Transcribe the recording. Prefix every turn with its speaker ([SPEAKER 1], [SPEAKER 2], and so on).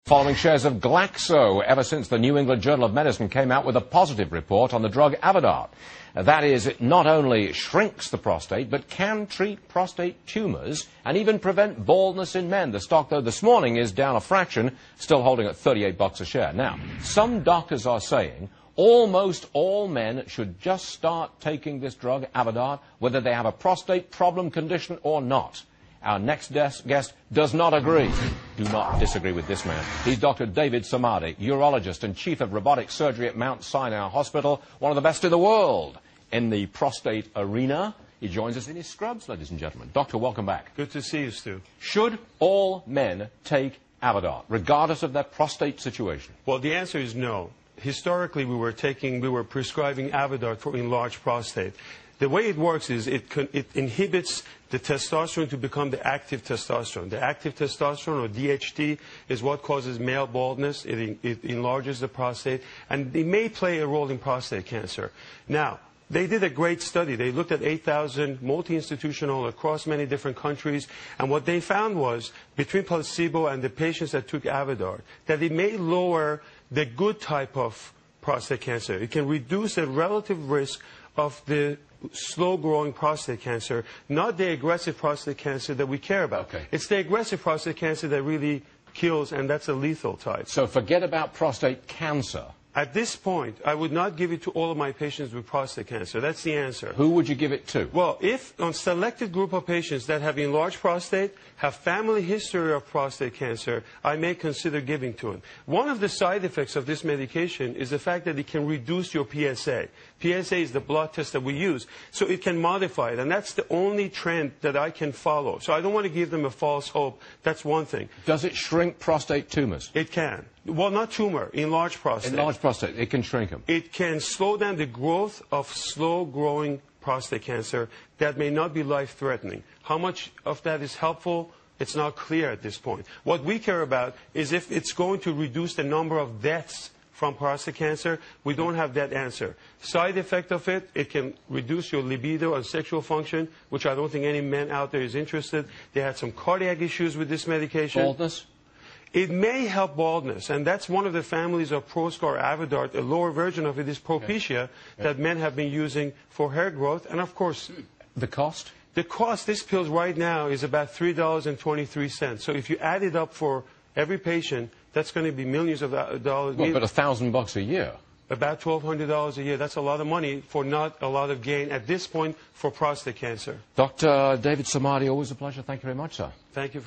[SPEAKER 1] Following shares of Glaxo ever since the New England Journal of Medicine came out with a positive report on the drug Avodart. That is, it not only shrinks the prostate, but can treat prostate tumours and even prevent baldness in men. The stock, though, this morning is down a fraction, still holding at $38 a share. Now, some doctors are saying almost all men should just start taking this drug, Avodart, whether they have a prostate problem condition or not. Our next guest does not agree. Do not disagree with this man. He's Dr. David Samadi, urologist and chief of robotic surgery at Mount Sinai Hospital, one of the best in the world in the prostate arena. He joins us in his scrubs, ladies and gentlemen. Doctor, welcome back.
[SPEAKER 2] Good to see you, Stu.
[SPEAKER 1] Should all men take Avodart, regardless of their prostate situation?
[SPEAKER 2] Well, the answer is no. Historically, we were prescribing Avodart for enlarged prostate. The way it works is it inhibits the testosterone to become the active testosterone. The active testosterone, or DHT, is what causes male baldness. It enlarges the prostate, and it may play a role in prostate cancer. Now, they did a great study. They looked at 8,000 multi-institutional across many different countries, and what they found was, between placebo and the patients that took Avodart, that it may lower the good type of prostate cancer. It can reduce the relative risk of the slow-growing prostate cancer, not the aggressive prostate cancer that we care about.
[SPEAKER 1] Okay.
[SPEAKER 2] It's the aggressive prostate cancer that really kills, and that's a lethal type.
[SPEAKER 1] So forget about prostate cancer.
[SPEAKER 2] At this point, I would not give it to all of my patients with prostate cancer. That's the answer.
[SPEAKER 1] Who would you give it to?
[SPEAKER 2] Well, if on selected group of patients that have enlarged prostate, have family history of prostate cancer, I may consider giving to them. One of the side effects of this medication is the fact that it can reduce your PSA. PSA is the blood test that we use, so it can modify it, and that's the only trend that I can follow. So I don't want to give them a false hope. That's one thing.
[SPEAKER 1] Does it shrink prostate tumours?
[SPEAKER 2] It can. Well, not tumor, enlarged prostate.
[SPEAKER 1] Enlarged prostate, it can shrink them.
[SPEAKER 2] It can slow down the growth of slow-growing prostate cancer that may not be life-threatening. How much of that is helpful? It's not clear at this point. What we care about is if it's going to reduce the number of deaths from prostate cancer. We don't have that answer. Side effect of it, it can reduce your libido and sexual function, which I don't think any man out there is interested. They had some cardiac issues with this medication.
[SPEAKER 1] Baldness?
[SPEAKER 2] It may help baldness, and that's one of the families of Proscar Avodart. A lower version of it is Propecia, that men have been using for hair growth. And, of course,
[SPEAKER 1] the cost?
[SPEAKER 2] The cost, this pill right now is about $3.23. So if you add it up for every patient, that's going to be millions of dollars.
[SPEAKER 1] Well, but $1,000 a year.
[SPEAKER 2] About $1,200 a year. That's a lot of money for not a lot of gain at this point for prostate cancer.
[SPEAKER 1] Dr. David Samadi, always a pleasure. Thank you very much, sir.
[SPEAKER 2] Thank you.